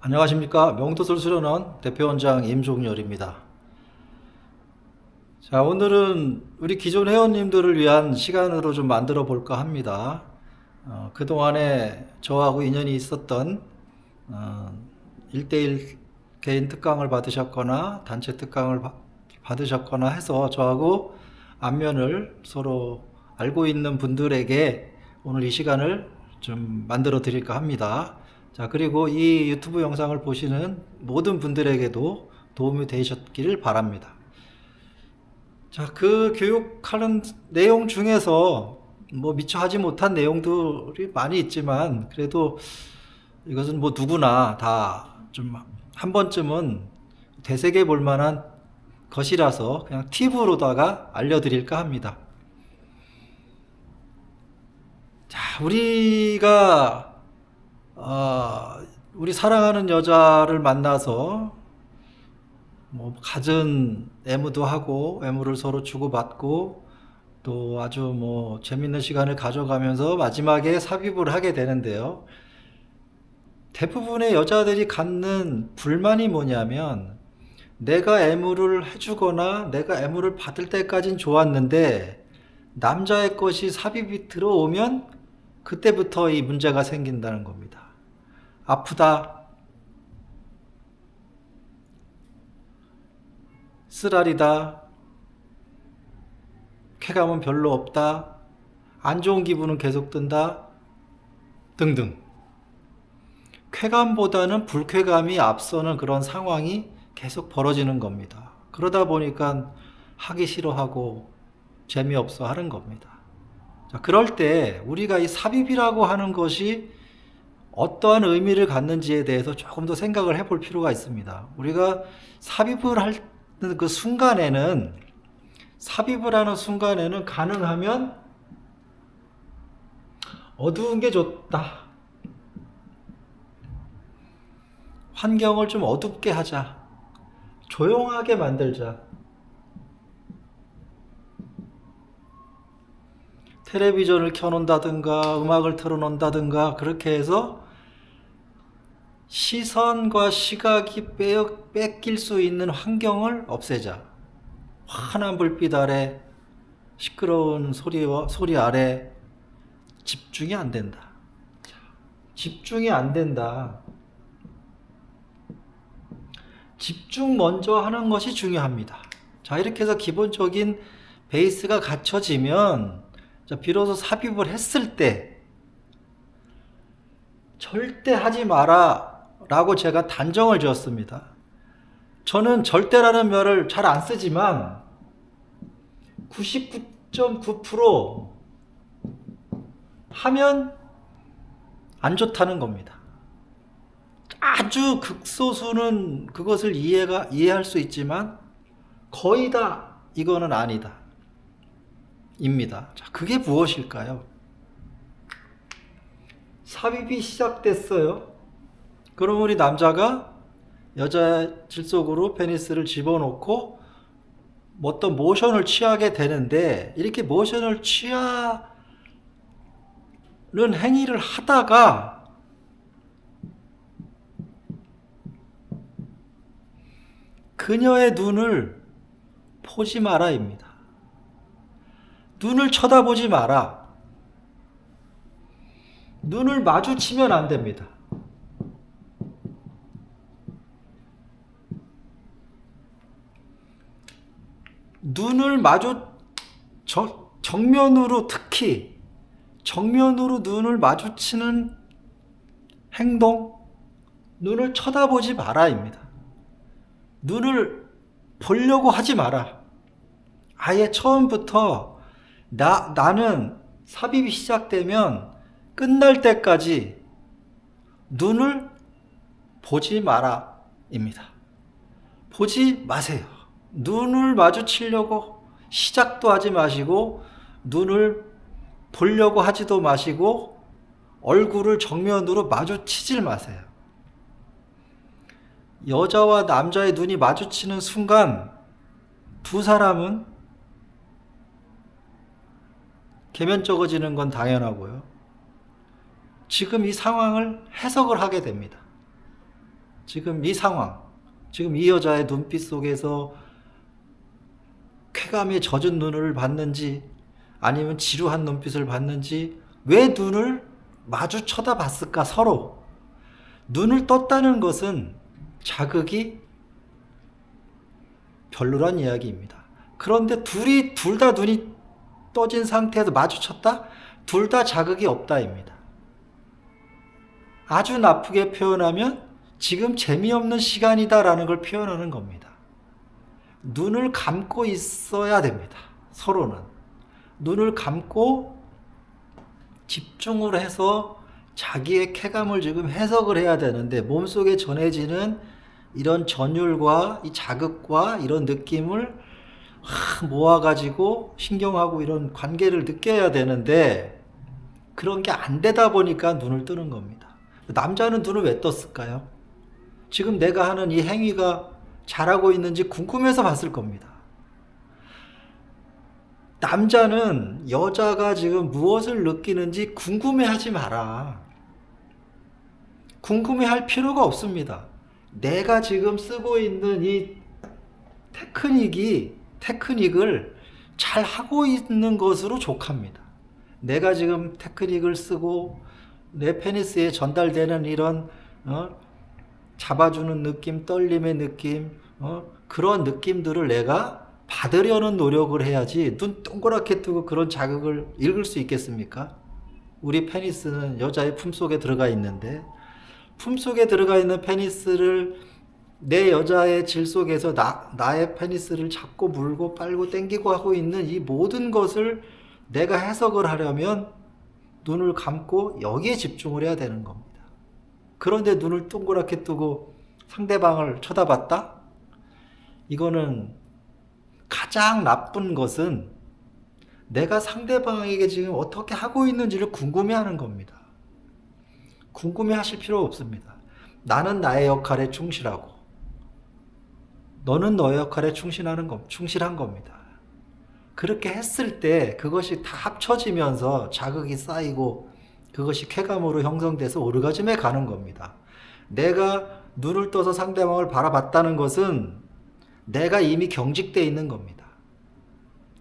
안녕하십니까. 명도술 수련원 대표원장 임종열입니다. 자, 오늘은 우리 기존 회원님들을 위한 시간으로 좀 만들어 볼까 합니다. 그동안에 저하고 인연이 있었던 1대1 개인 특강을 받으셨거나 단체 특강을 받으셨거나 해서 저하고 안면을 서로 알고 있는 분들에게 오늘 이 시간을 좀 만들어 드릴까 합니다. 자, 그리고 이 유튜브 영상을 보시는 모든 분들에게도 도움이 되셨기를 바랍니다. 자, 그 교육하는 내용 중에서 뭐 미처 하지 못한 내용들이 많이 있지만 그래도 이것은 뭐 누구나 다 좀 한 번쯤은 되새겨 볼 만한 것이라서 그냥 팁으로다가 알려드릴까 합니다. 자, 우리 사랑하는 여자를 만나서 뭐 갖은 애무도 하고 애무를 서로 주고받고 또 아주 뭐 재밌는 시간을 가져가면서 마지막에 삽입을 하게 되는데요. 대부분의 여자들이 갖는 불만이 뭐냐면 내가 애무를 해주거나 내가 애무를 받을 때까진 좋았는데 남자의 것이 삽입이 들어오면 그때부터 이 문제가 생긴다는 겁니다. 아프다, 쓰라리다, 쾌감은 별로 없다, 안 좋은 기분은 계속 든다, 등등. 쾌감보다는 불쾌감이 앞서는 그런 상황이 계속 벌어지는 겁니다. 그러다 보니까 하기 싫어하고 재미없어 하는 겁니다. 자, 그럴 때 우리가 이 삽입이라고 하는 것이 어떠한 의미를 갖는지에 대해서 조금 더 생각을 해볼 필요가 있습니다. 우리가 삽입을 하는 그 순간에는, 삽입을 하는 순간에는 가능하면 어두운 게 좋다. 환경을 좀 어둡게 하자. 조용하게 만들자. 텔레비전을 켜놓는다든가 음악을 틀어놓는다든가 그렇게 해서 시선과 시각이 뺏길 수 있는 환경을 없애자. 환한 불빛 아래 시끄러운 소리 아래 집중이 안 된다. 집중이 안 된다. 집중 먼저 하는 것이 중요합니다. 자, 이렇게 해서 기본적인 베이스가 갖춰지면 비로소 삽입을 했을 때 절대 하지 마라 라고 제가 단정을 지었습니다. 저는 절대라는 말을 잘 안 쓰지만 99.9% 하면 안 좋다는 겁니다. 아주 극소수는 그것을 이해할 수 있지만 거의 다 이거는 아니다 입니다. 자, 그게 무엇일까요? 삽입이 시작됐어요. 그럼 우리 남자가 여자 질 속으로 페니스를 집어넣고 어떤 모션을 취하게 되는데 이렇게 모션을 취하는 행위를 하다가 그녀의 눈을 보지 마라입니다. 눈을 쳐다보지 마라. 눈을 마주치면 안 됩니다. 눈을 정면으로, 특히 정면으로 눈을 마주치는 행동, 눈을 쳐다보지 마라입니다. 눈을 보려고 하지 마라. 아예 처음부터 나는 삽입이 시작되면 끝날 때까지 눈을 보지 마라 입니다. 보지 마세요. 눈을 마주치려고 시작도 하지 마시고 눈을 보려고 하지도 마시고 얼굴을 정면으로 마주치질 마세요. 여자와 남자의 눈이 마주치는 순간 두 사람은 계면적어지는 건 당연하고요. 지금 이 상황을 해석을 하게 됩니다. 지금 이 상황, 지금 이 여자의 눈빛 속에서 쾌감에 젖은 눈을 봤는지 아니면 지루한 눈빛을 봤는지 왜 눈을 마주 쳐다봤을까 서로. 눈을 떴다는 것은 자극이 별로란 이야기입니다. 그런데 둘 다 눈이 떠진 상태에서 마주쳤다? 둘 다 자극이 없다입니다. 아주 나쁘게 표현하면 지금 재미없는 시간이다라는 걸 표현하는 겁니다. 눈을 감고 있어야 됩니다. 서로는. 눈을 감고 집중을 해서 자기의 쾌감을 지금 해석을 해야 되는데 몸속에 전해지는 이런 전율과 이 자극과 이런 느낌을 모아가지고 신경하고 이런 관계를 느껴야 되는데 그런 게 안 되다 보니까 눈을 뜨는 겁니다. 남자는 눈을 왜 떴을까요? 지금 내가 하는 이 행위가 잘하고 있는지 궁금해서 봤을 겁니다. 남자는 여자가 지금 무엇을 느끼는지 궁금해하지 마라. 궁금해할 필요가 없습니다. 내가 지금 쓰고 있는 이 테크닉을 잘 하고 있는 것으로 족합니다. 내가 지금 테크닉을 쓰고 내 페니스에 전달되는 이런 잡아주는 느낌, 떨림의 느낌, 그런 느낌들을 내가 받으려는 노력을 해야지 눈 동그랗게 뜨고 그런 자극을 읽을 수 있겠습니까? 우리 페니스는 여자의 품속에 들어가 있는데 품속에 들어가 있는 페니스를 내 여자의 질 속에서 나의 페니스를 잡고 물고 빨고 당기고 하고 있는 이 모든 것을 내가 해석을 하려면 눈을 감고 여기에 집중을 해야 되는 겁니다. 그런데 눈을 동그랗게 뜨고 상대방을 쳐다봤다? 이거는 가장 나쁜 것은 내가 상대방에게 지금 어떻게 하고 있는지를 궁금해하는 겁니다. 궁금해하실 필요 없습니다. 나는 나의 역할에 충실하고 너는 너의 역할에 충실한 겁니다. 그렇게 했을 때 그것이 다 합쳐지면서 자극이 쌓이고 그것이 쾌감으로 형성돼서 오르가즘에 가는 겁니다. 내가 눈을 떠서 상대방을 바라봤다는 것은 내가 이미 경직되어 있는 겁니다.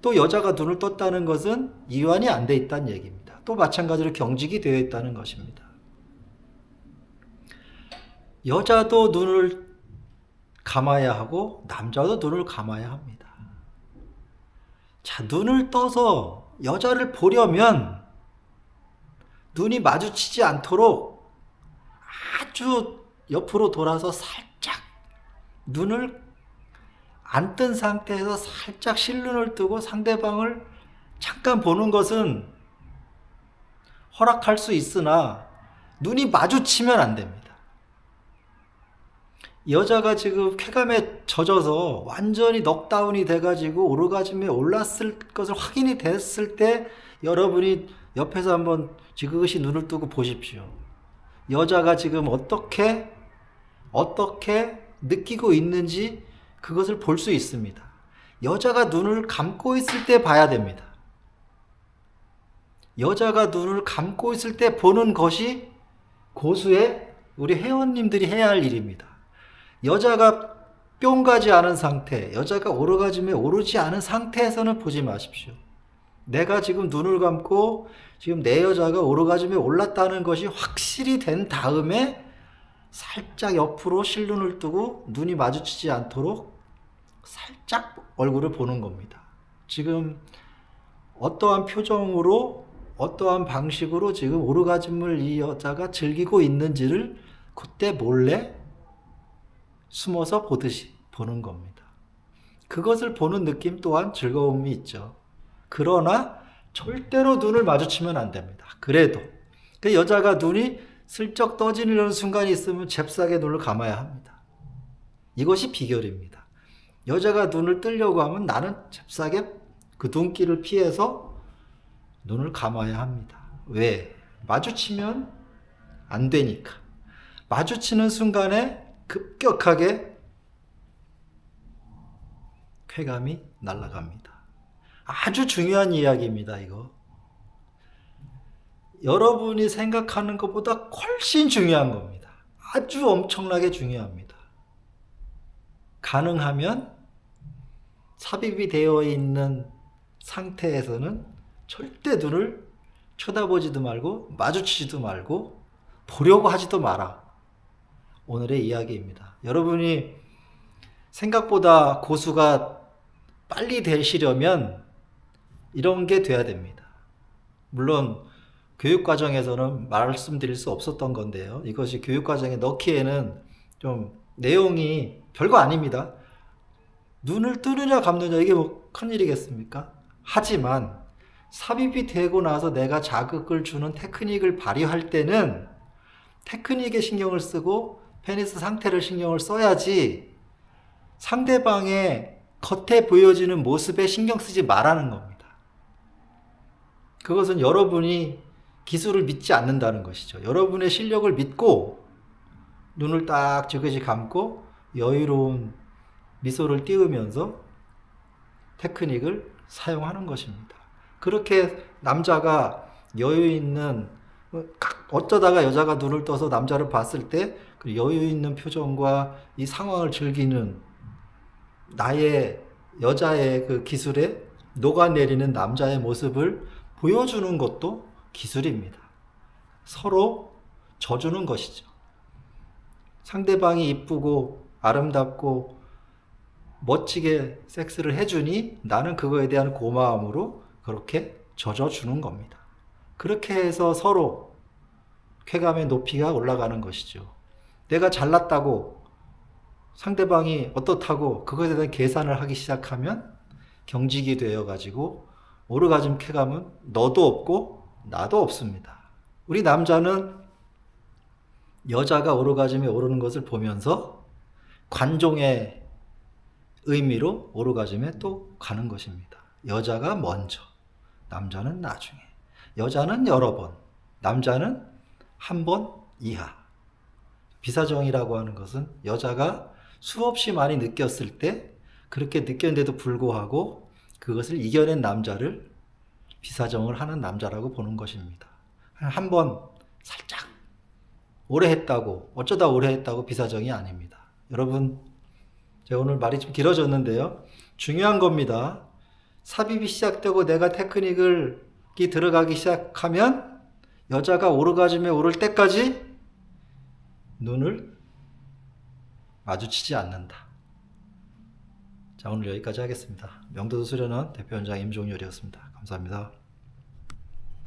또 여자가 눈을 떴다는 것은 이완이 안 돼 있다는 얘기입니다. 또 마찬가지로 경직이 되어 있다는 것입니다. 여자도 눈을 감아야 하고 남자도 눈을 감아야 합니다. 자, 눈을 떠서 여자를 보려면 눈이 마주치지 않도록 아주 옆으로 돌아서 살짝 눈을 안 뜬 상태에서 살짝 실눈을 뜨고 상대방을 잠깐 보는 것은 허락할 수 있으나 눈이 마주치면 안 됩니다. 여자가 지금 쾌감에 젖어서 완전히 넉다운이 돼가지고 오르가즘에 올랐을 것을 확인이 됐을 때 여러분이 옆에서 한번 지그시 눈을 뜨고 보십시오. 여자가 지금 어떻게 느끼고 있는지 그것을 볼 수 있습니다. 여자가 눈을 감고 있을 때 봐야 됩니다. 여자가 눈을 감고 있을 때 보는 것이 고수의 우리 회원님들이 해야 할 일입니다. 여자가 뿅 가지 않은 상태, 여자가 오르가즘에 오르지 않은 상태에서는 보지 마십시오. 내가 지금 눈을 감고 지금 내 여자가 오르가즘에 올랐다는 것이 확실히 된 다음에 살짝 옆으로 실눈을 뜨고 눈이 마주치지 않도록 살짝 얼굴을 보는 겁니다. 지금 어떠한 표정으로 어떠한 방식으로 지금 오르가즘을 이 여자가 즐기고 있는지를 그때 몰래 숨어서 보듯이 보는 겁니다. 그것을 보는 느낌 또한 즐거움이 있죠. 그러나 절대로 눈을 마주치면 안 됩니다. 그래도 그 여자가 눈이 슬쩍 떠지는 순간이 있으면 잽싸게 눈을 감아야 합니다. 이것이 비결입니다. 여자가 눈을 뜨려고 하면 나는 잽싸게 그 눈길을 피해서 눈을 감아야 합니다. 왜? 마주치면 안 되니까. 마주치는 순간에 급격하게 쾌감이 날아갑니다. 아주 중요한 이야기입니다, 이거. 여러분이 생각하는 것보다 훨씬 중요한 겁니다. 아주 엄청나게 중요합니다. 가능하면 삽입이 되어 있는 상태에서는 절대 눈을 쳐다보지도 말고 마주치지도 말고 보려고 하지도 마라. 오늘의 이야기입니다. 여러분이 생각보다 고수가 빨리 되시려면 이런 게 돼야 됩니다. 물론 교육과정에서는 말씀드릴 수 없었던 건데요. 이것이 교육과정에 넣기에는 좀 내용이 별거 아닙니다. 눈을 뜨느냐 감느냐 이게 뭐 큰일이겠습니까? 하지만 삽입이 되고 나서 내가 자극을 주는 테크닉을 발휘할 때는 테크닉에 신경을 쓰고 페니스 상태를 신경을 써야지 상대방의 겉에 보여지는 모습에 신경 쓰지 말라는 겁니다. 그것은 여러분이 기술을 믿지 않는다는 것이죠. 여러분의 실력을 믿고 눈을 딱 지그시 감고 여유로운 미소를 띄우면서 테크닉을 사용하는 것입니다. 그렇게 남자가 여유 있는, 어쩌다가 여자가 눈을 떠서 남자를 봤을 때 그 여유 있는 표정과 이 상황을 즐기는 나의 여자의 그 기술에 녹아내리는 남자의 모습을 보여주는 것도 기술입니다. 서로 져주는 것이죠. 상대방이 이쁘고 아름답고 멋지게 섹스를 해주니 나는 그거에 대한 고마움으로 그렇게 져줘주는 겁니다. 그렇게 해서 서로 쾌감의 높이가 올라가는 것이죠. 내가 잘났다고 상대방이 어떻다고 그것에 대한 계산을 하기 시작하면 경직이 되어가지고 오르가즘 쾌감은 너도 없고 나도 없습니다. 우리 남자는 여자가 오르가즘에 오르는 것을 보면서 관종의 의미로 오르가즘에 또 가는 것입니다. 여자가 먼저, 남자는 나중에. 여자는 여러 번, 남자는 한 번 이하. 비사정이라고 하는 것은 여자가 수없이 많이 느꼈을 때 그렇게 느꼈는데도 불구하고 그것을 이겨낸 남자를 비사정을 하는 남자라고 보는 것입니다. 한 번 살짝 오래 했다고, 어쩌다 오래 했다고 비사정이 아닙니다. 여러분, 제가 오늘 말이 좀 길어졌는데요. 중요한 겁니다. 삽입이 시작되고 내가 테크닉이 들어가기 시작하면 여자가 오르가즘에 오를 때까지 눈을 마주치지 않는다. 자, 오늘 여기까지 하겠습니다. 명도도 수련원 대표원장 임종열이었습니다. 감사합니다.